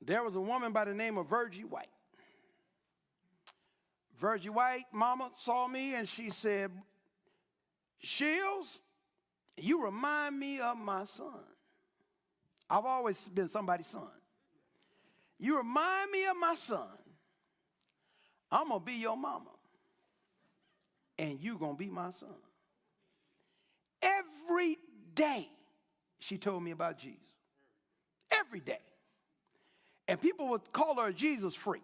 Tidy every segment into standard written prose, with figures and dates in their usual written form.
There was a woman by the name of Virgie White. Virgie White, mama, saw me and she said, Shields, you remind me of my son. I've always been somebody's son. You remind me of my son. I'm going to be your mama. And you going to be my son. Every day she told me about Jesus. Every day. And people would call her a Jesus freak.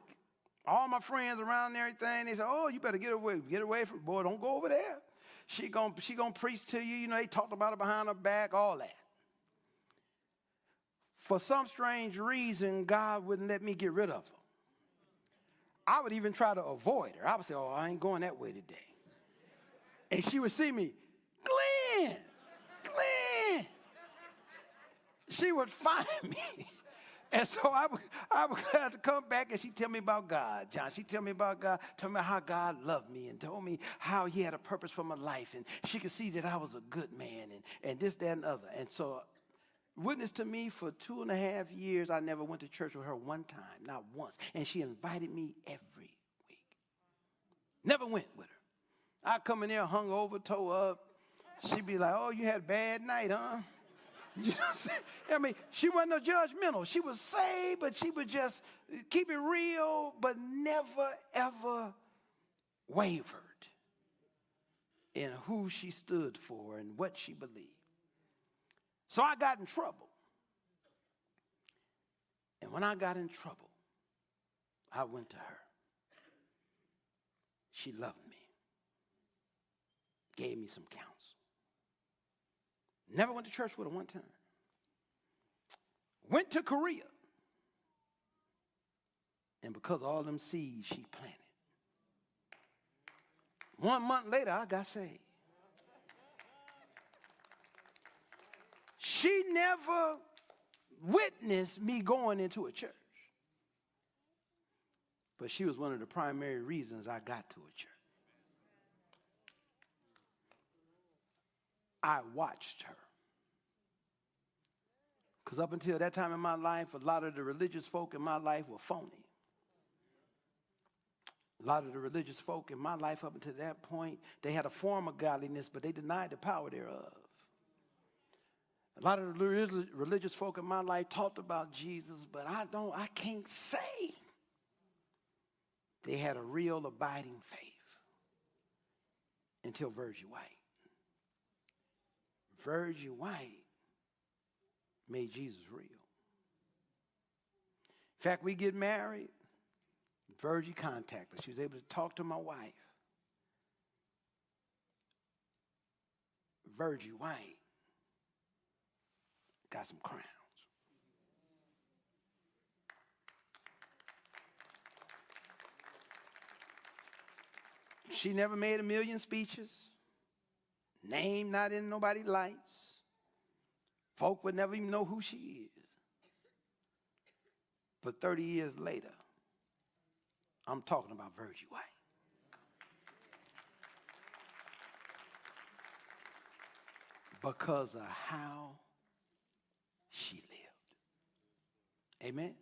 All my friends around and everything, they said, oh, you better get away from, boy, don't go over there. She gonna preach to you. You know, they talked about her behind her back, all that. For some strange reason, God wouldn't let me get rid of her. I would even try to avoid her. I would say, oh, I ain't going that way today. And she would see me, Glenn. She would find me. And so I would have to come back and she'd tell me about God, John. She'd tell me about God, tell me how God loved me and told me how he had a purpose for my life. And she could see that I was a good man and this, that, and other. And so witnessed to me for 2.5 years. I never went to church with her one time, not once. And she invited me every week. Never went with her. I'd come in there hung over, toe up. She'd be like, oh, you had a bad night, huh? You know what I'm saying? I mean, she wasn't no judgmental. She was saved, but she would just keep it real, but never, ever wavered in who she stood for and what she believed. So I got in trouble. And when I got in trouble, I went to her. She loved me. Gave me some counsel. Never went to church with her one time. Went to Korea. And because of all them seeds she planted. 1 month later, I got saved. She never witnessed me going into a church. But she was one of the primary reasons I got to a church. I watched her. Because up until that time in my life, a lot of the religious folk in my life were phony. A lot of the religious folk in my life up until that point, they had a form of godliness, but they denied the power thereof. A lot of the religious folk in my life talked about Jesus, but I can't say they had a real abiding faith until Virgie White. Virgie White made Jesus real. In fact, we get married, Virgie contacted us. She was able to talk to my wife. Virgie White got some crowns. She never made a million speeches. Name not in nobody's lights. Folk would never even know who she is. But 30 years later, I'm talking about Virgie White. Because of how she lived. Amen.